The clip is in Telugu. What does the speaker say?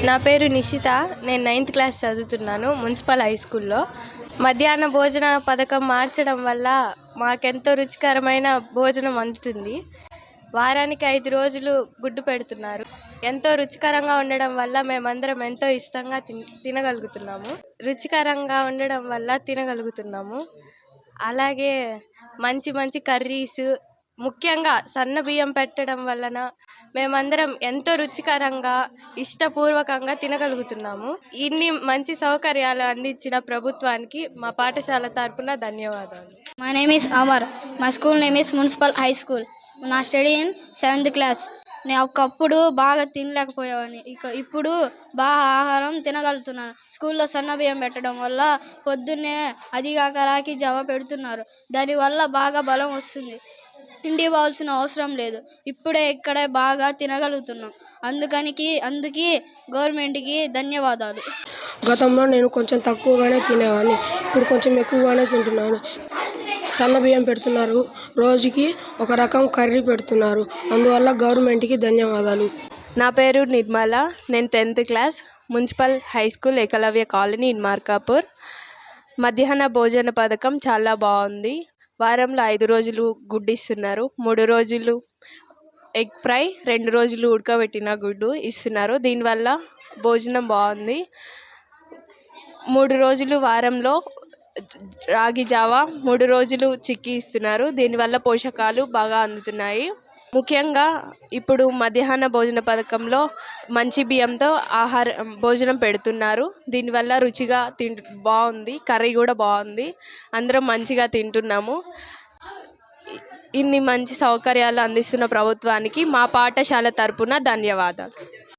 నా పేరు నిషిత. నేను 9th క్లాస్ చదువుతున్నాను మున్సిపల్ హై స్కూల్లో. మధ్యాహ్న భోజన పథకం మార్చడం వల్ల మాకెంతో రుచికరమైన భోజనం అందుతుంది. వారానికి 5 రోజులు గుడ్డు పెడుతున్నారు. ఎంతో రుచికరంగా ఉండడం వల్ల మేమందరం ఎంతో ఇష్టంగా తినగలుగుతున్నాము. అలాగే మంచి మంచి కర్రీస్, ముఖ్యంగా సన్న బియ్యం పెట్టడం వలన మేమందరం ఎంతో రుచికరంగా ఇష్టపూర్వకంగా తినగలుగుతున్నాము. ఇన్ని మంచి సౌకర్యాలు అందించిన ప్రభుత్వానికి మా పాఠశాల తరపున ధన్యవాదాలు. My name is Amar. My school name is Municipal High School. నా స్టడీ ఇన్ 7th క్లాస్. నేను ఒకప్పుడు బాగా తినలేకపోయేవాడిని. ఇప్పుడు బాగా ఆహారం తినగలుగుతున్నాను. స్కూల్లో సన్న బియ్యం పెట్టడం వల్ల పొద్దున్నే అదిగాక రాగి జావ పెడుతున్నారు. దానివల్ల బాగా బలం వస్తుంది. ఇంటికి పోవాల్సిన అవసరం లేదు. ఇక్కడే బాగా తినగలుగుతున్నాం. అందుకే గవర్నమెంట్కి ధన్యవాదాలు. గతంలో నేను కొంచెం తక్కువగానే తినేవాడిని. ఇప్పుడు కొంచెం ఎక్కువగానే తింటున్నాను. సన్న బియ్యం పెడుతున్నారు. రోజుకి ఒక రకం కర్రీ పెడుతున్నారు. అందువల్ల గవర్నమెంట్కి ధన్యవాదాలు. నా పేరు నిర్మల. నేను 10th class municipal high school Ekalavya colony in Markapur. మధ్యాహ్న భోజన పథకం చాలా బాగుంది. వారంలో 5 రోజులు గుడ్డు ఇస్తున్నారు. 3 రోజులు ఎగ్ ఫ్రై, 2 రోజులు ఉడకబెట్టిన గుడ్డు ఇస్తున్నారు. దీనివల్ల భోజనం బాగుంది. 3 రోజులు వారంలో రాగి జావా, 3 రోజులు చిక్కీ ఇస్తున్నారు. దీనివల్ల పోషకాలు బాగా అందుతున్నాయి. ముఖ్యంగా ఇప్పుడు మధ్యాహ్న భోజన పథకంలో మంచి బియ్యంతో భోజనం పెడుతున్నారు. దీనివల్ల రుచిగా బాగుంది. కర్రీ కూడా బాగుంది. అందరం మంచిగా తింటున్నాము. ఇన్ని మంచి సౌకర్యాలు అందిస్తున్న ప్రభుత్వానికి మా పాఠశాల తరపున ధన్యవాదాలు.